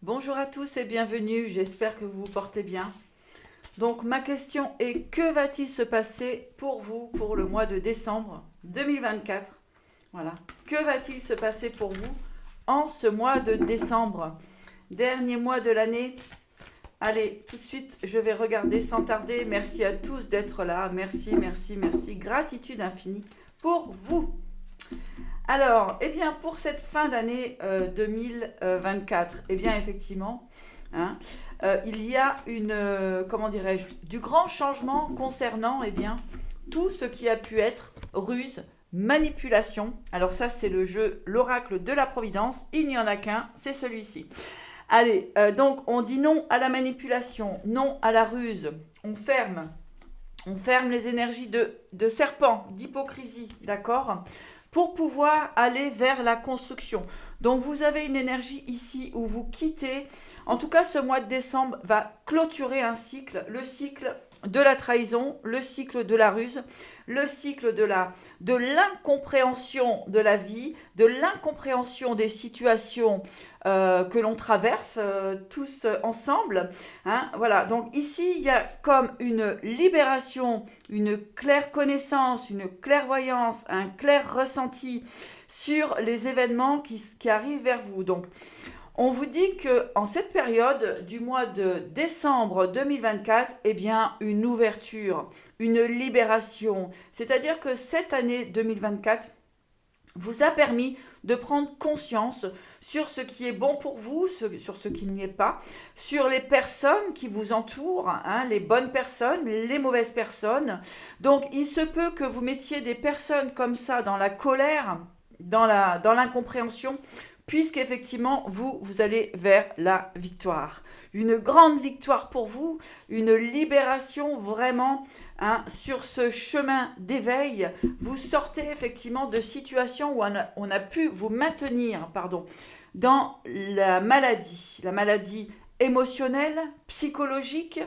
Bonjour à tous et bienvenue, j'espère que vous vous portez bien. Donc ma question est, que va-t-il se passer pour vous pour le mois de décembre 2024? Voilà, que va-t-il se passer pour vous en ce mois de décembre? Dernier mois de l'année. Allez, tout de suite, je vais regarder sans tarder. Merci à tous d'être là. Merci, merci, merci. Gratitude infinie pour vous. Alors, eh bien, pour cette fin d'année 2024, eh bien, effectivement, hein, il y a comment dirais-je, du grand changement concernant, eh bien, tout ce qui a pu être ruse, manipulation. Alors ça, c'est le jeu, l'oracle de la Providence. Il n'y en a qu'un, c'est celui-ci. Allez, donc on dit non à la manipulation, non à la ruse. On ferme les énergies de serpent, d'hypocrisie, d'accord, pour pouvoir aller vers la construction. Donc vous avez une énergie ici où vous quittez. En tout cas, ce mois de décembre va clôturer un cycle, le cycle de la trahison, le cycle de la ruse, le cycle de l'incompréhension de la vie, de l'incompréhension des situations que l'on traverse tous ensemble. Hein, voilà, donc ici, il y a comme une libération, une claire connaissance, une clairvoyance, un clair ressenti sur les événements qui arrivent vers vous. Donc, on vous dit que en cette période du mois de décembre 2024, eh bien, une ouverture, une libération. C'est-à-dire que cette année 2024 vous a permis de prendre conscience sur ce qui est bon pour vous, sur ce qui n'y est pas, sur les personnes qui vous entourent, hein, les bonnes personnes, les mauvaises personnes. Donc, il se peut que vous mettiez des personnes comme ça dans la colère, dans l'incompréhension, puisqu'effectivement, vous allez vers la victoire. Une grande victoire pour vous, une libération vraiment, hein, sur ce chemin d'éveil. Vous sortez effectivement de situations où on a pu vous maintenir, dans la maladie émotionnelle, psychologique,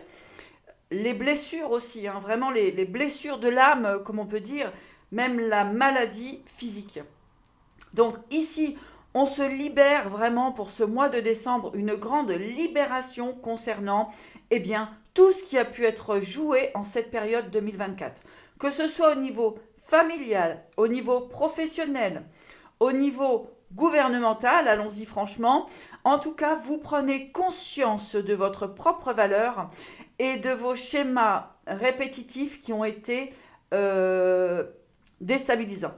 les blessures aussi, hein, vraiment les blessures de l'âme, comme on peut dire, même la maladie physique. Donc ici, on se libère vraiment pour ce mois de décembre, une grande libération concernant, eh bien, tout ce qui a pu être joué en cette période 2024. Que ce soit au niveau familial, au niveau professionnel, au niveau gouvernemental, allons-y franchement. En tout cas, vous prenez conscience de votre propre valeur et de vos schémas répétitifs qui ont été déstabilisants.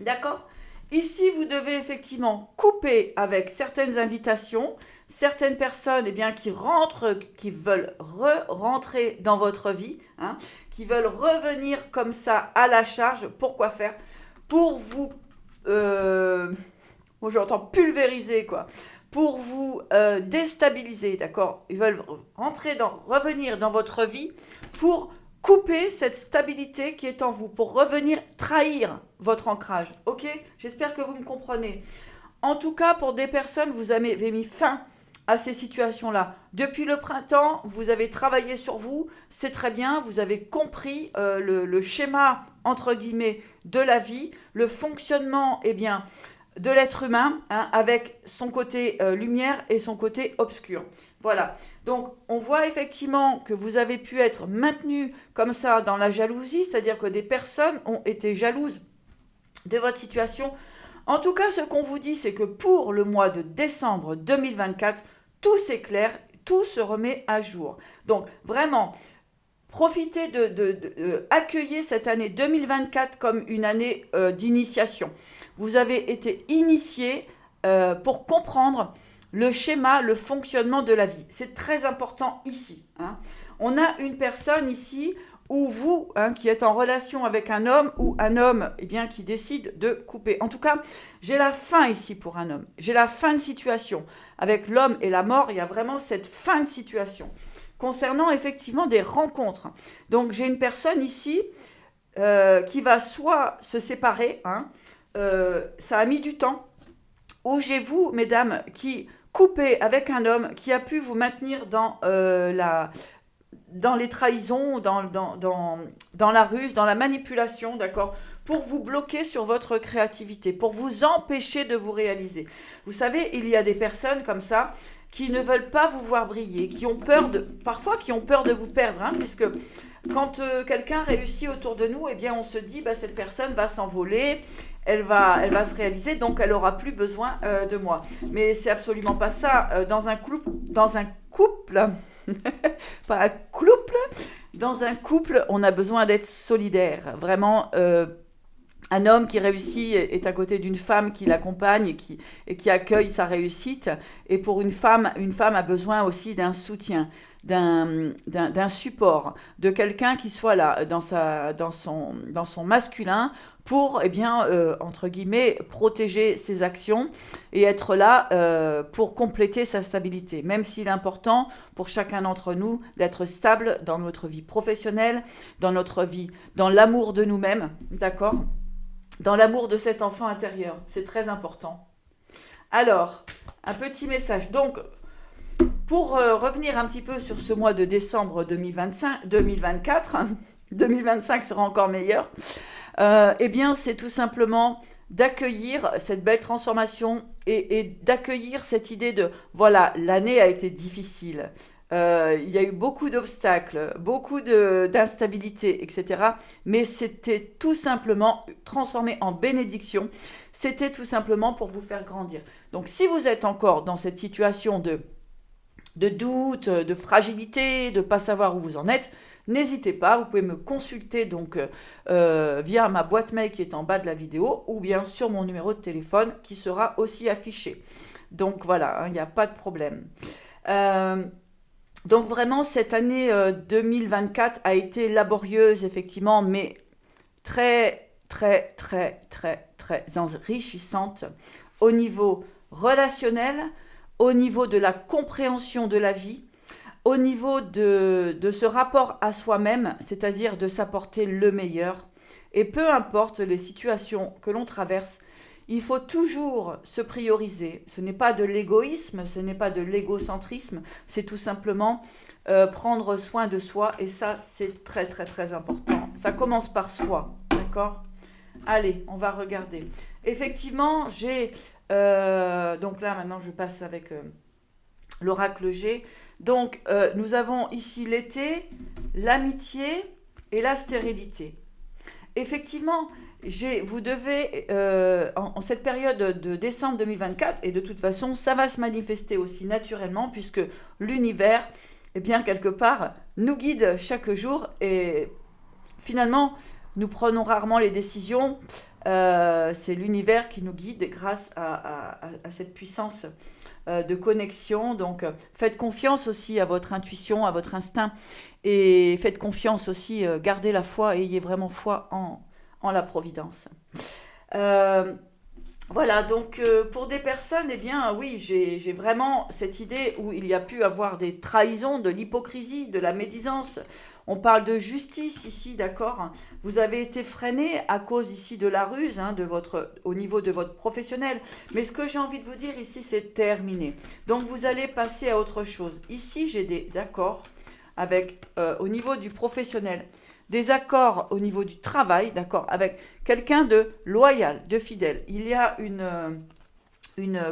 D'accord? Ici, vous devez effectivement couper avec certaines invitations, certaines personnes, eh bien, qui rentrent, qui veulent rentrer dans votre vie, hein, qui veulent revenir comme ça à la charge. Pourquoi faire? Pour vous, moi j'entends pulvériser, quoi, pour vous déstabiliser, d'accord? Ils veulent revenir dans votre vie pour couper cette stabilité qui est en vous, pour revenir trahir votre ancrage. Ok? J'espère que vous me comprenez. En tout cas, pour des personnes, vous avez mis fin à ces situations-là. Depuis le printemps, vous avez travaillé sur vous, c'est très bien, vous avez compris le schéma, entre guillemets, de la vie, le fonctionnement, eh bien, de l'être humain, hein, avec son côté lumière et son côté obscur. Voilà. Donc, on voit effectivement que vous avez pu être maintenu comme ça dans la jalousie, c'est-à-dire que des personnes ont été jalouses de votre situation. En tout cas, ce qu'on vous dit, c'est que pour le mois de décembre 2024, tout s'éclaire, tout se remet à jour. Donc, vraiment, profitez accueillez cette année 2024 comme une année d'initiation. Vous avez été initié pour comprendre le schéma, le fonctionnement de la vie. C'est très important ici. Hein. On a une personne ici ou vous, hein, qui êtes en relation avec un homme ou un homme, eh bien, qui décide de couper. En tout cas, j'ai la fin ici pour un homme. J'ai la fin de situation. Avec l'homme et la mort, il y a vraiment cette fin de situation. Concernant effectivement des rencontres. Donc, j'ai une personne ici qui va soit se séparer, hein, ça a mis du temps, ou j'ai vous, mesdames, qui coupez avec un homme qui a pu vous maintenir dans les trahisons, dans la ruse, dans la manipulation, d'accord, pour vous bloquer sur votre créativité, pour vous empêcher de vous réaliser. Vous savez, il y a des personnes comme ça qui ne veulent pas vous voir briller, qui ont peur parfois qui ont peur de vous perdre, hein, puisque quand quelqu'un réussit autour de nous, eh bien on se dit, bah, cette personne va s'envoler, elle va se réaliser, donc elle aura plus besoin de moi. Mais c'est absolument pas ça. Dans un couple, pas un couple, dans un couple, on a besoin d'être solidaire. Vraiment, un homme qui réussit est à côté d'une femme qui l'accompagne et qui accueille sa réussite. Et pour une femme a besoin aussi d'un soutien, d'un support, de quelqu'un qui soit là dans son masculin pour, entre guillemets, protéger ses actions et être là pour compléter sa stabilité. Même s'il est important pour chacun d'entre nous d'être stable dans notre vie professionnelle, dans notre vie, dans l'amour de nous-mêmes, d'accord ? Dans l'amour de cet enfant intérieur. C'est très important. Alors, un petit message. Donc, pour revenir un petit peu sur ce mois de décembre 2024, 2025 sera encore meilleur, eh bien, c'est tout simplement d'accueillir cette belle transformation et d'accueillir cette idée de, voilà, l'année a été difficile. Il y a eu beaucoup d'obstacles, beaucoup d'instabilité, etc. Mais c'était tout simplement transformé en bénédiction. C'était tout simplement pour vous faire grandir. Donc, si vous êtes encore dans cette situation de doute, de fragilité, de ne pas savoir où vous en êtes, n'hésitez pas, vous pouvez me consulter donc via ma boîte mail qui est en bas de la vidéo ou bien sur mon numéro de téléphone qui sera aussi affiché. Donc voilà, il n'y a pas de problème. Donc vraiment, cette année 2024 a été laborieuse, effectivement, mais très, très, très, très, très enrichissante au niveau relationnel, au niveau de la compréhension de la vie, au niveau de ce rapport à soi-même, c'est-à-dire de s'apporter le meilleur. Et peu importe les situations que l'on traverse, il faut toujours se prioriser. Ce n'est pas de l'égoïsme, ce n'est pas de l'égocentrisme, c'est tout simplement prendre soin de soi. Et ça, c'est très, très, très important. Ça commence par soi, d'accord ? Allez, on va regarder. Effectivement, j'ai... donc là, maintenant, je passe avec l'oracle G. Donc, nous avons ici l'été, l'amitié et la stérilité. Effectivement, vous devez, en cette période de décembre 2024, et de toute façon, ça va se manifester aussi naturellement, puisque l'univers, eh bien, quelque part, nous guide chaque jour, et finalement, nous prenons rarement les décisions, c'est l'univers qui nous guide grâce à cette puissance de connexion. Donc, faites confiance aussi à votre intuition, à votre instinct, et faites confiance aussi, gardez la foi, et ayez vraiment foi en la providence. Voilà, donc pour des personnes, eh bien oui, j'ai vraiment cette idée où il y a pu avoir des trahisons, de l'hypocrisie, de la médisance. On parle de justice ici, d'accord ? Vous avez été freiné à cause ici de la ruse, hein, au niveau de votre professionnel. Mais ce que j'ai envie de vous dire ici, c'est terminé. Donc vous allez passer à autre chose. Ici, j'ai des accords avec, au niveau du professionnel, des accords au niveau du travail, d'accord, avec quelqu'un de loyal, de fidèle. Il y a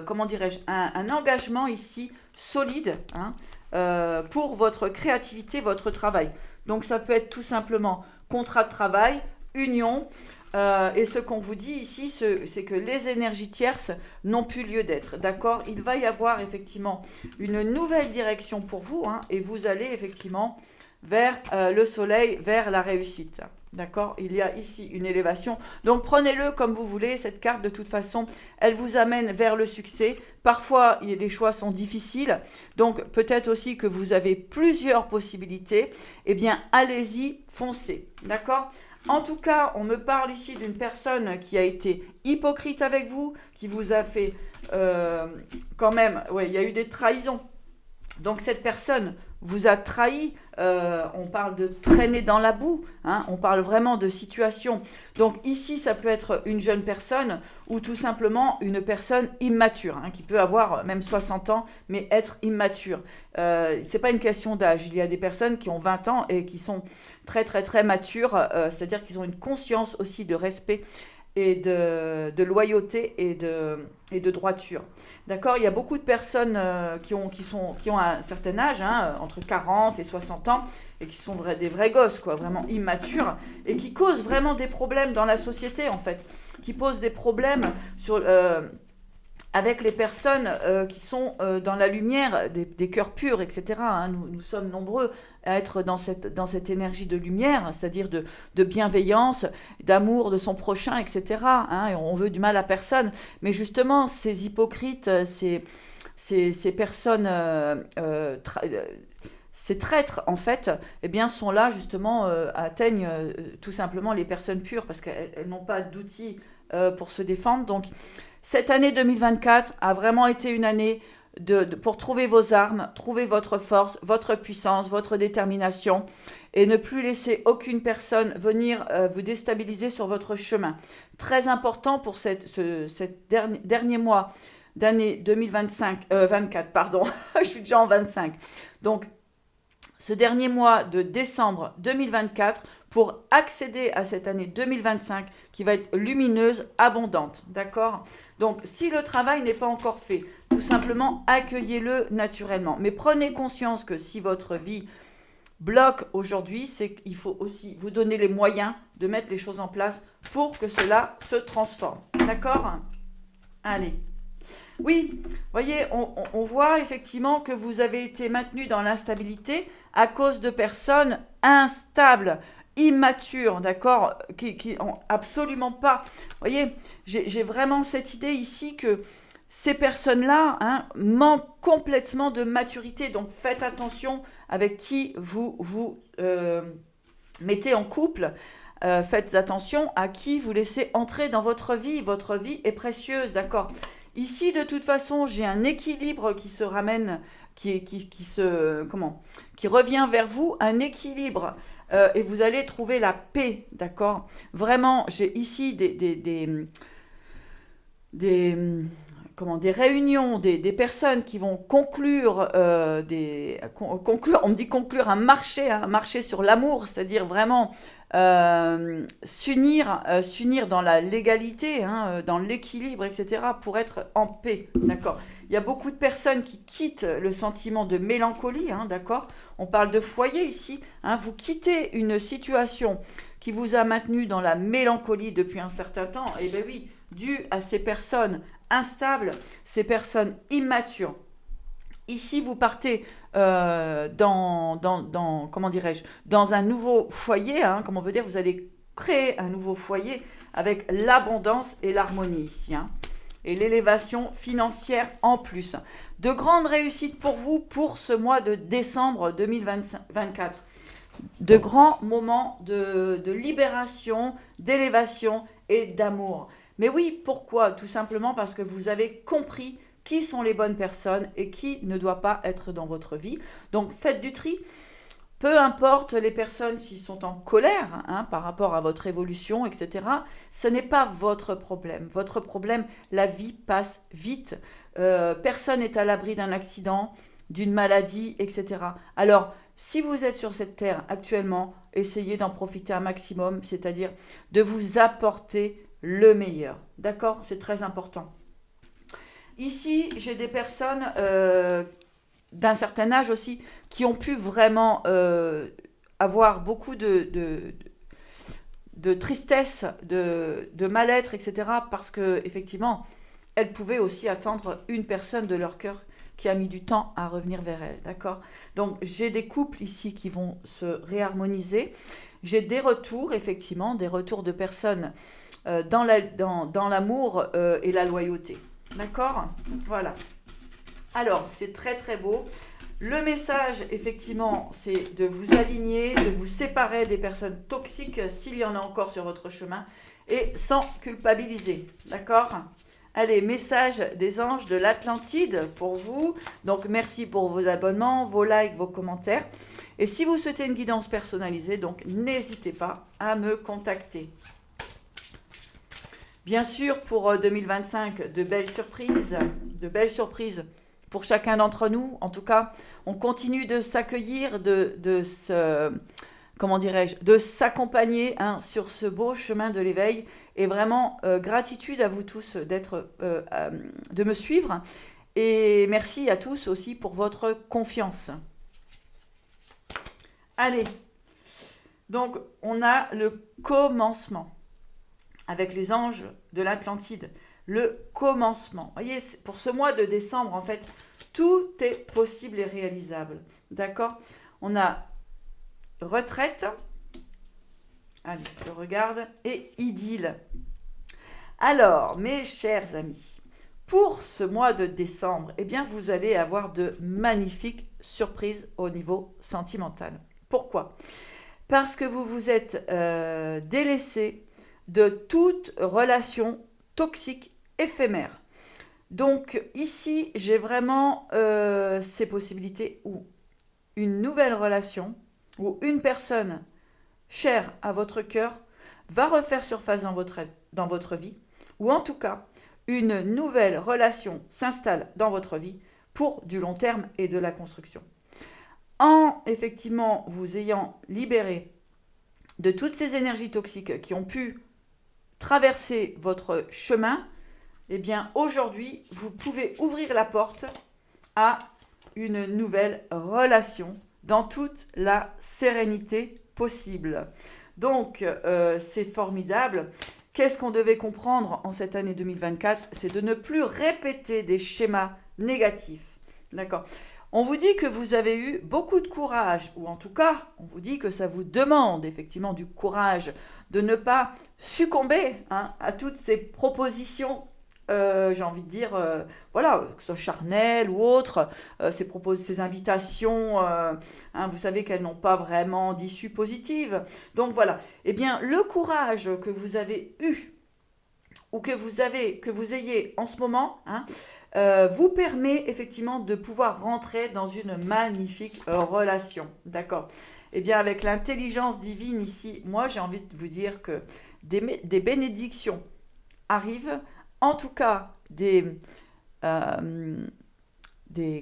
comment dirais-je, un engagement ici solide, hein, pour votre créativité, votre travail. Donc ça peut être tout simplement contrat de travail, union, et ce qu'on vous dit ici, c'est que les énergies tierces n'ont plus lieu d'être, d'accord ? Il va y avoir effectivement une nouvelle direction pour vous, hein, et vous allez effectivement vers le soleil, vers la réussite. D'accord ? Il y a ici une élévation. Donc prenez-le comme vous voulez. Cette carte, de toute façon, elle vous amène vers le succès. Parfois, les choix sont difficiles. Donc peut-être aussi que vous avez plusieurs possibilités. Eh bien, allez-y, foncez. D'accord ? En tout cas, on me parle ici d'une personne qui a été hypocrite avec vous, qui vous a fait quand même... Oui, il y a eu des trahisons. Donc cette personne vous a trahi, on parle de traîner dans la boue, hein, on parle vraiment de situation. Donc ici, ça peut être une jeune personne ou tout simplement une personne immature, hein, qui peut avoir même 60 ans, mais être immature. C'est pas une question d'âge. Il y a des personnes qui ont 20 ans et qui sont très, très, très matures, c'est-à-dire qu'ils ont une conscience aussi de respect. de loyauté et de droiture. D'accord? Il y a beaucoup de personnes qui ont un certain âge, hein, entre 40 et 60 ans, et qui sont des vrais gosses, quoi, vraiment immatures, et qui causent vraiment des problèmes dans la société, en fait, qui posent des problèmes avec les personnes qui sont dans la lumière, des cœurs purs, etc. Hein. Nous sommes nombreux à être dans cette énergie de lumière, c'est-à-dire de bienveillance, d'amour de son prochain, etc. Hein. Et on veut du mal à personne. Mais justement, ces hypocrites, ces personnes, ces traîtres, en fait, eh bien, sont là, justement, atteignent tout simplement les personnes pures, parce qu'elles n'ont pas d'outils pour se défendre. Donc, cette année 2024 a vraiment été une année pour trouver vos armes, trouver votre force, votre puissance, votre détermination et ne plus laisser aucune personne venir vous déstabiliser sur votre chemin. Très important pour ce dernier mois d'année 24, pardon, je suis déjà en 25. Donc, ce dernier mois de décembre 2024 pour accéder à cette année 2025 qui va être lumineuse, abondante. D'accord? Donc, si le travail n'est pas encore fait, tout simplement accueillez-le naturellement. Mais prenez conscience que si votre vie bloque aujourd'hui, c'est qu'il faut aussi vous donner les moyens de mettre les choses en place pour que cela se transforme. D'accord? Allez. Oui, voyez, on voit effectivement que vous avez été maintenu dans l'instabilité à cause de personnes instables, immatures, d'accord, qui ont absolument pas. Voyez, j'ai vraiment cette idée ici que ces personnes-là manquent complètement de maturité. Donc faites attention avec qui vous mettez en couple. Faites attention à qui vous laissez entrer dans votre vie. Votre vie est précieuse, d'accord? Ici, de toute façon, j'ai un équilibre qui se ramène, qui revient vers vous, un équilibre, et vous allez trouver la paix, d'accord? Vraiment, j'ai ici des réunions, des personnes qui vont conclure, on me dit conclure un marché sur l'amour, c'est-à-dire vraiment s'unir dans la légalité, dans l'équilibre, etc., pour être en paix, d'accord? Il y a beaucoup de personnes qui quittent le sentiment de mélancolie, d'accord? On parle de foyer ici, vous quittez une situation qui vous a maintenu dans la mélancolie depuis un certain temps, et bien oui, dû à ces personnes instables, ces personnes immatures. Ici, vous partez comment dirais-je, dans un nouveau foyer, comme on peut dire, vous allez créer un nouveau foyer avec l'abondance et l'harmonie ici, et l'élévation financière en plus. De grandes réussites pour vous pour ce mois de décembre 2024. De grands moments de libération, d'élévation et d'amour. Mais oui, pourquoi? Tout simplement parce que vous avez compris qui sont les bonnes personnes et qui ne doit pas être dans votre vie. Donc faites du tri. Peu importe les personnes s'ils sont en colère par rapport à votre évolution, etc. Ce n'est pas votre problème. Votre problème, la vie passe vite. Personne n'est à l'abri d'un accident, d'une maladie, etc. Alors, si vous êtes sur cette terre actuellement, essayez d'en profiter un maximum, c'est-à-dire de vous apporter le meilleur. D'accord? C'est très important. Ici, j'ai des personnes d'un certain âge aussi qui ont pu vraiment avoir beaucoup de tristesse, de mal-être, etc. Parce que effectivement, elles pouvaient aussi attendre une personne de leur cœur qui a mis du temps à revenir vers elles. D'accord? Donc, j'ai des couples ici qui vont se réharmoniser. J'ai des retours, effectivement, des retours de personnes dans l'amour et la loyauté. D'accord? Voilà. Alors, c'est très très beau. Le message, effectivement, c'est de vous aligner, de vous séparer des personnes toxiques s'il y en a encore sur votre chemin et sans culpabiliser. D'accord? Allez, message des anges de l'Atlantide pour vous. Donc, merci pour vos abonnements, vos likes, vos commentaires. Et si vous souhaitez une guidance personnalisée, donc n'hésitez pas à me contacter. Bien sûr, pour 2025, de belles surprises pour chacun d'entre nous. En tout cas, on continue de s'accueillir, de s'accompagner sur ce beau chemin de l'éveil Et vraiment, gratitude à vous tous de me suivre. Et merci à tous aussi pour votre confiance. Allez, donc on a le commencement avec les anges de l'Atlantide. Le commencement. Vous voyez, pour ce mois de décembre, en fait, tout est possible et réalisable. D'accord? On a retraite. Allez, je regarde. Et idylle. Alors, mes chers amis, pour ce mois de décembre, eh bien, vous allez avoir de magnifiques surprises au niveau sentimental. Pourquoi? Parce que vous vous êtes délaissé de toute relation toxique éphémère. Donc ici, j'ai vraiment ces possibilités où une nouvelle relation, où une personne chère à votre cœur va refaire surface dans votre vie, ou en tout cas, une nouvelle relation s'installe dans votre vie pour du long terme et de la construction. En effectivement vous ayant libéré de toutes ces énergies toxiques qui ont pu traverser votre chemin, eh bien aujourd'hui, vous pouvez ouvrir la porte à une nouvelle relation dans toute la sérénité possible. Donc, c'est formidable. Qu'est-ce qu'on devait comprendre en cette année 2024? C'est de ne plus répéter des schémas négatifs. D'accord? On vous dit que vous avez eu beaucoup de courage, ou en tout cas, on vous dit que ça vous demande effectivement du courage de ne pas succomber à toutes ces propositions, j'ai envie de dire, voilà, que ce soit charnelles ou autres, ces invitations, vous savez qu'elles n'ont pas vraiment d'issue positive. Donc voilà, eh bien, le courage que vous avez eu, ou que vous ayez en ce moment, vous permet effectivement de pouvoir rentrer dans une magnifique relation. D'accord? Eh bien, avec l'intelligence divine ici, moi, j'ai envie de vous dire que des bénédictions arrivent, en tout cas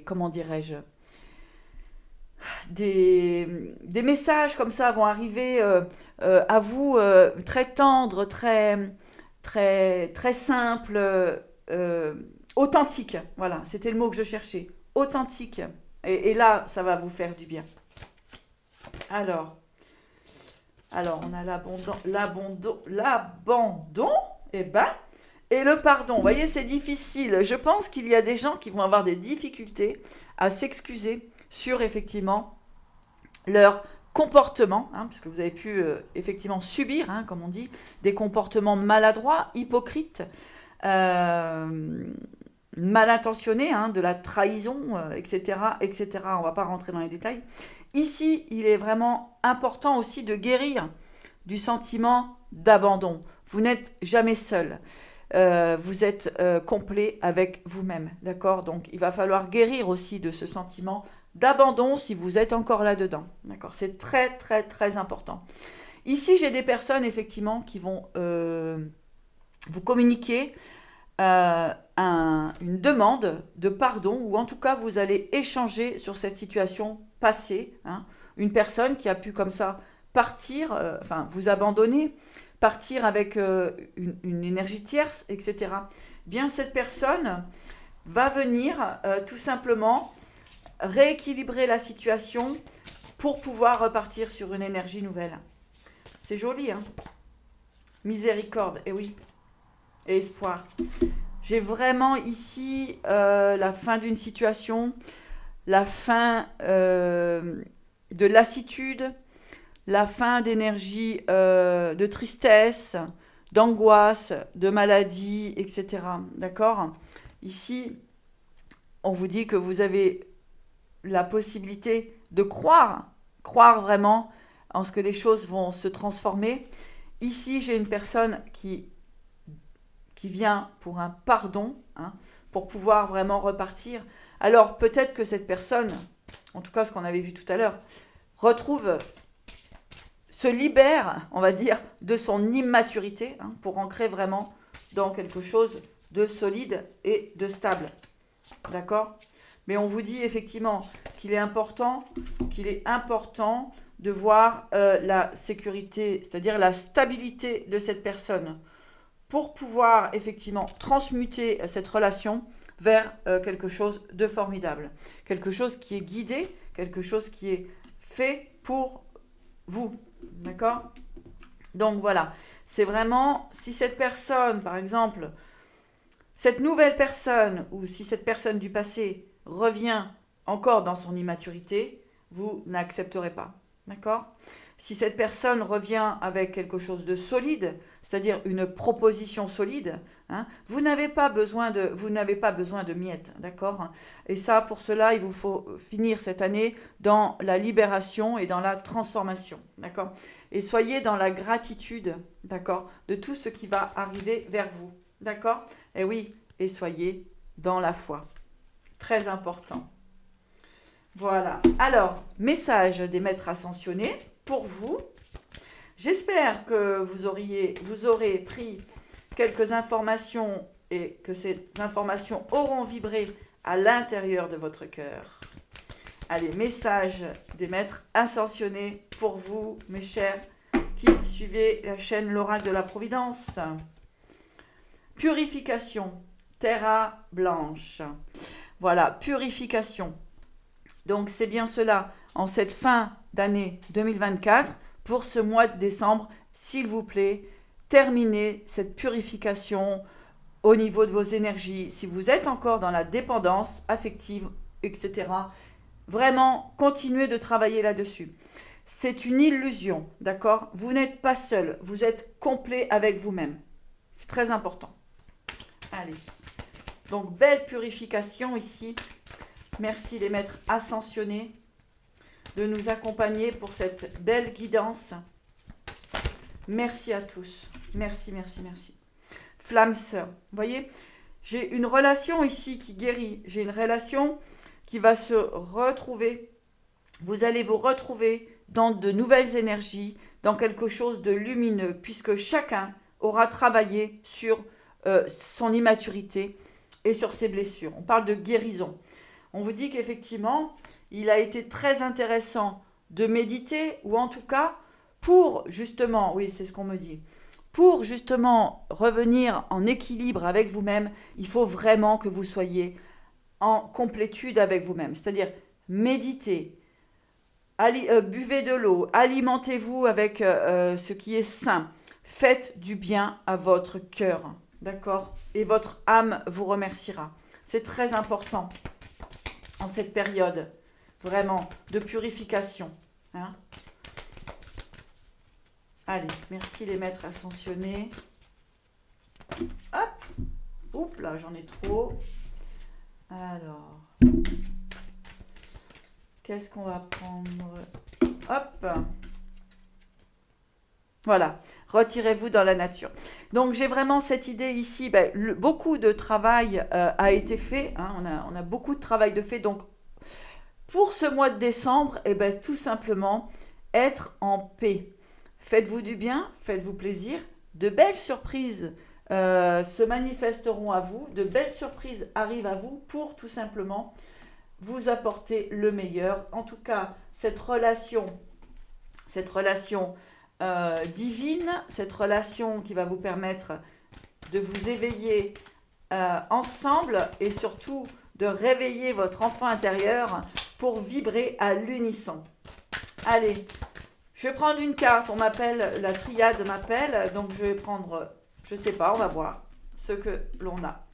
comment dirais-je, des messages comme ça vont arriver à vous très tendres, très simple, authentique. Voilà, c'était le mot que je cherchais. Authentique. Et là, ça va vous faire du bien. Alors on a l'abandon, et le pardon. Vous voyez, c'est difficile. Je pense qu'il y a des gens qui vont avoir des difficultés à s'excuser sur, effectivement, leur comportement, puisque vous avez pu effectivement subir, comme on dit, des comportements maladroits, hypocrites, mal intentionnés, de la trahison, etc., etc. On ne va pas rentrer dans les détails. Ici, il est vraiment important aussi de guérir du sentiment d'abandon. Vous n'êtes jamais seul. Vous êtes complet avec vous-même, d'accord? Donc, il va falloir guérir aussi de ce sentiment d'abandon si vous êtes encore là-dedans, d'accord? C'est très, très, très important. Ici, j'ai des personnes, effectivement, qui vont vous communiquer une demande de pardon, ou en tout cas, vous allez échanger sur cette situation passée. Une personne qui a pu comme ça partir, vous abandonner, partir avec une énergie tierce, etc. Bien, cette personne va venir tout simplement rééquilibrer la situation pour pouvoir repartir sur une énergie nouvelle. C'est joli, Miséricorde, et oui, et espoir. J'ai vraiment ici la fin d'une situation, la fin de lassitude, la fin d'énergie, de tristesse, d'angoisse, de maladie, etc. D'accord? Ici, on vous dit que vous avez la possibilité de croire vraiment en ce que les choses vont se transformer. Ici, j'ai une personne qui vient pour un pardon, pour pouvoir vraiment repartir. Alors, peut-être que cette personne, en tout cas ce qu'on avait vu tout à l'heure, se libère, on va dire, de son immaturité, pour ancrer vraiment dans quelque chose de solide et de stable. D'accord ? Mais on vous dit effectivement qu'il est important de voir la sécurité, c'est-à-dire la stabilité de cette personne pour pouvoir effectivement transmuter cette relation vers quelque chose de formidable. Quelque chose qui est guidé, quelque chose qui est fait pour vous. D'accord? Donc voilà, c'est vraiment, si cette personne, par exemple, cette nouvelle personne, ou si cette personne du passé revient encore dans son immaturité, vous n'accepterez pas. D'accord? Si cette personne revient avec quelque chose de solide, c'est-à-dire une proposition solide, hein, vous n'avez pas besoin de miettes, d'accord? Et ça, pour cela, il vous faut finir cette année dans la libération et dans la transformation, d'accord? Et soyez dans la gratitude, d'accord, de tout ce qui va arriver vers vous, d'accord? Et oui, et soyez dans la foi. Très important. Voilà. Alors, message des maîtres ascensionnés pour vous. J'espère que vous aurez pris quelques informations et que ces informations auront vibré à l'intérieur de votre cœur. Allez, message des maîtres ascensionnés pour vous, mes chers, qui suivez la chaîne L'Oracle de la Providence. Purification, terra blanche. Voilà, purification. Donc c'est bien cela, en cette fin d'année 2024, pour ce mois de décembre, s'il vous plaît, terminez cette purification au niveau de vos énergies. Si vous êtes encore dans la dépendance affective, etc., vraiment, continuez de travailler là-dessus. C'est une illusion, d'accord? Vous n'êtes pas seul, vous êtes complet avec vous-même. C'est très important. Allez, donc belle purification ici. Merci les maîtres ascensionnés de nous accompagner pour cette belle guidance. Merci à tous. Merci, merci, merci. Flamme sœur, vous voyez, j'ai une relation ici qui guérit. J'ai une relation qui va se retrouver. Vous allez vous retrouver dans de nouvelles énergies, dans quelque chose de lumineux, puisque chacun aura travaillé sur son immaturité et sur ses blessures. On parle de guérison. On vous dit qu'effectivement, il a été très intéressant de méditer, ou en tout cas, pour justement, oui, c'est ce qu'on me dit, pour justement revenir en équilibre avec vous-même, il faut vraiment que vous soyez en complétude avec vous-même. C'est-à-dire, méditez, buvez de l'eau, alimentez-vous avec ce qui est sain, faites du bien à votre cœur, d'accord? Et votre âme vous remerciera. C'est très important en cette période, vraiment, de purification. Hein. Allez, merci les maîtres ascensionnés. Hop, oups là, j'en ai trop. Alors, qu'est-ce qu'on va prendre? Hop. Voilà, retirez-vous dans la nature. Donc j'ai vraiment cette idée ici, beaucoup de travail a été fait, hein, on a beaucoup de travail de fait, donc pour ce mois de décembre, tout simplement, être en paix. Faites-vous du bien, faites-vous plaisir, de belles surprises se manifesteront à vous, de belles surprises arrivent à vous pour tout simplement vous apporter le meilleur. En tout cas, cette relation divine, cette relation qui va vous permettre de vous éveiller ensemble et surtout de réveiller votre enfant intérieur pour vibrer à l'unisson. Allez, je vais prendre une carte, on m'appelle, la triade m'appelle, donc je vais prendre, je sais pas, on va voir ce que l'on a.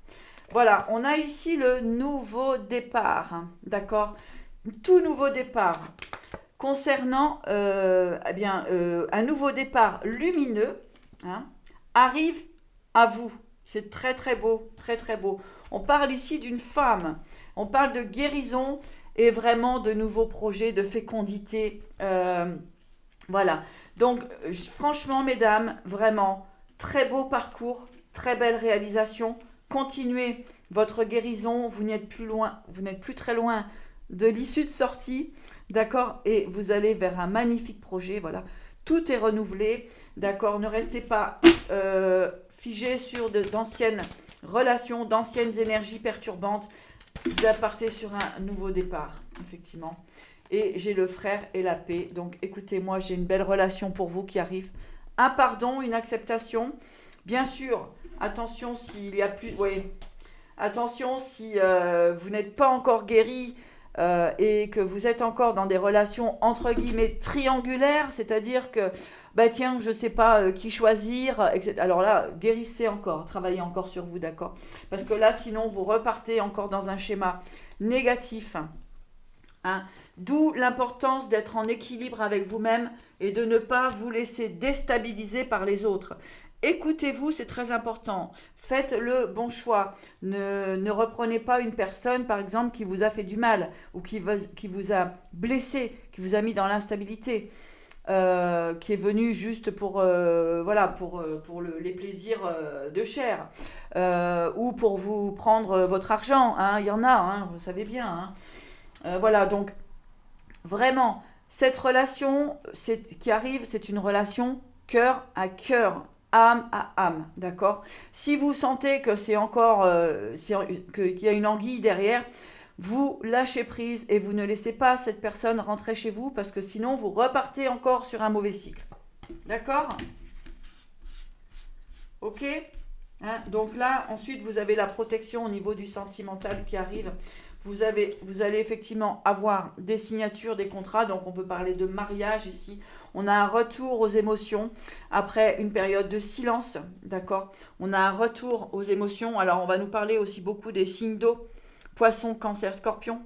Voilà, on a ici le nouveau départ, hein, d'accord? Tout nouveau départ. Concernant un nouveau départ lumineux, hein, arrive à vous. C'est très très beau, très très beau. On parle ici d'une femme, on parle de guérison et vraiment de nouveaux projets, de fécondité. Voilà. Donc franchement mesdames, vraiment très beau parcours, très belle réalisation. Continuez votre guérison, vous n'êtes plus très loin de l'issue de sortie. D'accord? Et vous allez vers un magnifique projet, voilà. Tout est renouvelé, d'accord? Ne restez pas figé sur d'anciennes relations, d'anciennes énergies perturbantes. Vous partez sur un nouveau départ, effectivement. Et j'ai le frère et la paix. Donc écoutez-moi, j'ai une belle relation pour vous qui arrive. Un pardon, une acceptation. Bien sûr, Attention s'il y a plus... Oui. Attention si vous n'êtes pas encore guéri et que vous êtes encore dans des relations entre guillemets triangulaires, c'est-à-dire que, bah tiens, je ne sais pas qui choisir, etc. Alors là, guérissez encore, travaillez encore sur vous, d'accord? Parce que là, sinon, vous repartez encore dans un schéma négatif. Hein. D'où l'importance d'être en équilibre avec vous-même et de ne pas vous laisser déstabiliser par les autres. Écoutez-vous, c'est très important. Faites le bon choix. Ne reprenez pas une personne, par exemple, qui vous a fait du mal ou qui vous a blessé, qui vous a mis dans l'instabilité, qui est venue juste pour, voilà, pour les plaisirs de chair ou pour vous prendre votre argent. Hein. Il y en a, hein, vous savez bien. Hein. Voilà, donc vraiment, cette relation qui arrive, c'est une relation cœur à cœur, âme à âme, d'accord? Si vous sentez que c'est encore, qu'il y a une anguille derrière, vous lâchez prise et vous ne laissez pas cette personne rentrer chez vous parce que sinon vous repartez encore sur un mauvais cycle. D'accord? Ok? Hein, donc là, ensuite, vous avez la protection au niveau du sentimental qui arrive. Vous allez effectivement avoir des signatures, des contrats. Donc, on peut parler de mariage ici. On a un retour aux émotions après une période de silence. D'accord? On a un retour aux émotions. Alors, on va nous parler aussi beaucoup des signes d'eau. Poisson, Cancer, Scorpion.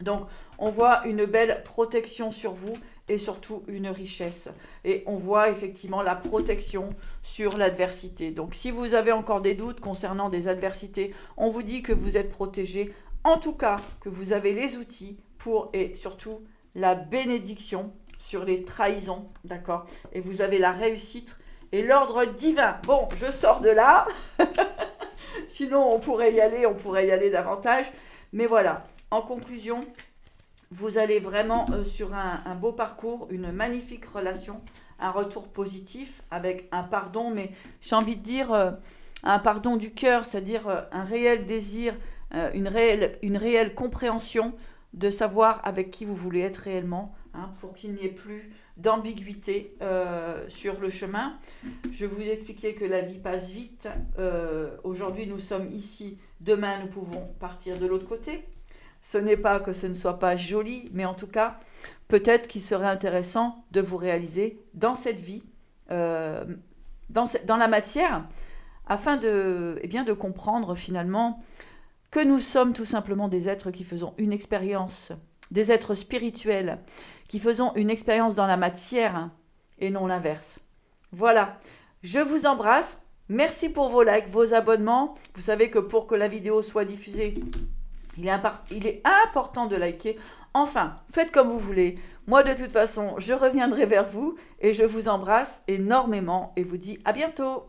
Donc, on voit une belle protection sur vous et surtout une richesse. Et on voit effectivement la protection sur l'adversité. Donc, si vous avez encore des doutes concernant des adversités, on vous dit que vous êtes protégé. En tout cas, que vous avez les outils pour, et surtout, la bénédiction sur les trahisons. D'accord? Et vous avez la réussite et l'ordre divin. Bon, je sors de là. Sinon, on pourrait y aller davantage. Mais voilà, en conclusion, vous allez vraiment sur un beau parcours, une magnifique relation, un retour positif avec un pardon, mais j'ai envie de dire un pardon du cœur, c'est-à-dire un réel désir, une réelle compréhension de savoir avec qui vous voulez être réellement, hein, pour qu'il n'y ait plus d'ambiguïté sur le chemin. Je vous ai expliqué que la vie passe vite. Aujourd'hui, nous sommes ici. Demain, nous pouvons partir de l'autre côté. Ce n'est pas que ce ne soit pas joli, mais en tout cas, peut-être qu'il serait intéressant de vous réaliser dans cette vie, dans la matière, afin de comprendre finalement que nous sommes tout simplement des êtres qui faisons une expérience, des êtres spirituels, qui faisons une expérience dans la matière et non l'inverse. Voilà, je vous embrasse. Merci pour vos likes, vos abonnements. Vous savez que pour que la vidéo soit diffusée, il est important de liker. Enfin, faites comme vous voulez. Moi, de toute façon, je reviendrai vers vous et je vous embrasse énormément et vous dis à bientôt.